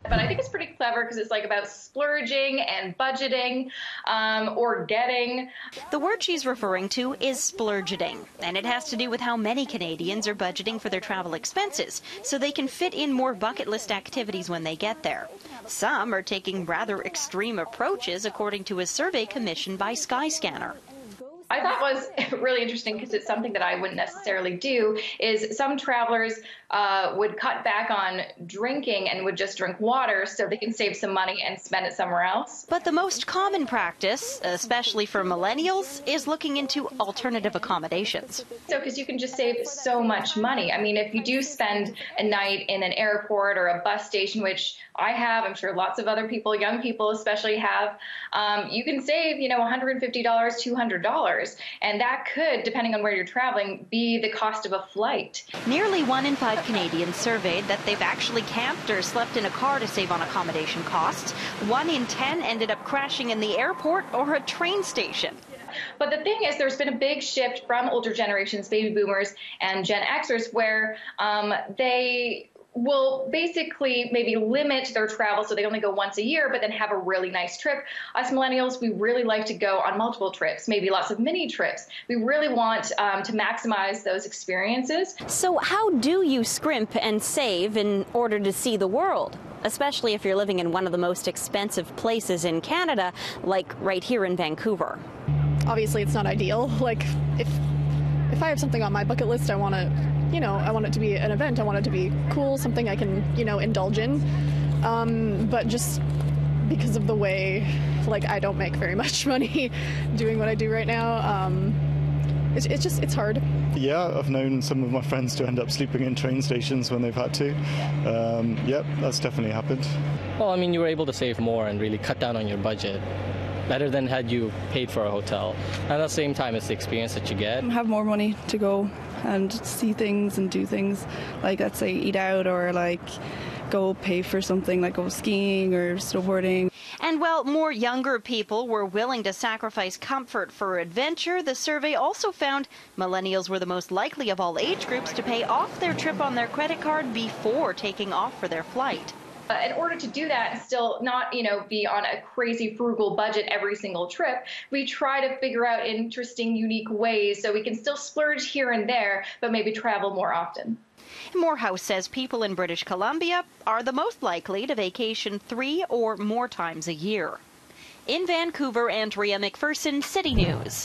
But I think it's pretty clever because it's like about splurging and budgeting or getting. The word she's referring to is splurgetting, and it has to do with how many Canadians are budgeting for their travel expenses so they can fit in more bucket list activities when they get there. Some are taking rather extreme approaches, according to a survey commissioned by Skyscanner. I thought was really interesting because it's something that I wouldn't necessarily do, is some travelers would cut back on drinking and would just drink water so they can save some money and spend it somewhere else. But the most common practice, especially for millennials, is looking into alternative accommodations. So because you can just save so much money. I mean, if you do spend a night in an airport or a bus station, which I have, I'm sure lots of other people, young people especially have, you can save, $150, $200. And that could, depending on where you're traveling, be the cost of a flight. Nearly 1 in 5 Canadians surveyed that they've actually camped or slept in a car to save on accommodation costs. 1 in 10 ended up crashing in the airport or a train station. But the thing is, there's been a big shift from older generations, baby boomers and Gen Xers, where they will basically maybe limit their travel so they only go once a year, but then have a really nice trip. Us millennials, we really like to go on multiple trips, maybe lots of mini trips. We really want to maximize those experiences. So how do you scrimp and save in order to see the world, especially if you're living in one of the most expensive places in Canada, like right here in Vancouver? Obviously, it's not ideal. Like, if I have something on my bucket list, I want it to be an event. I want it to be cool, something I can, indulge in. But just because of the way, I don't make very much money doing what I do right now, it's hard. Yeah, I've known some of my friends to end up sleeping in train stations when they've had to. Yep, that's definitely happened. Well, I mean, you were able to save more and really cut down on your budget, better than had you paid for a hotel. And at the same time, it's the experience that you get. Have more money to go and see things and do things, like let's say eat out or go pay for something like go skiing or snowboarding. And while more younger people were willing to sacrifice comfort for adventure, the survey also found millennials were the most likely of all age groups to pay off their trip on their credit card before taking off for their flight. In order to do that and still not, be on a crazy frugal budget every single trip, we try to figure out interesting, unique ways so we can still splurge here and there, but maybe travel more often. Morehouse says people in British Columbia are the most likely to vacation 3 or more times a year. In Vancouver, Andrea Macpherson, City News.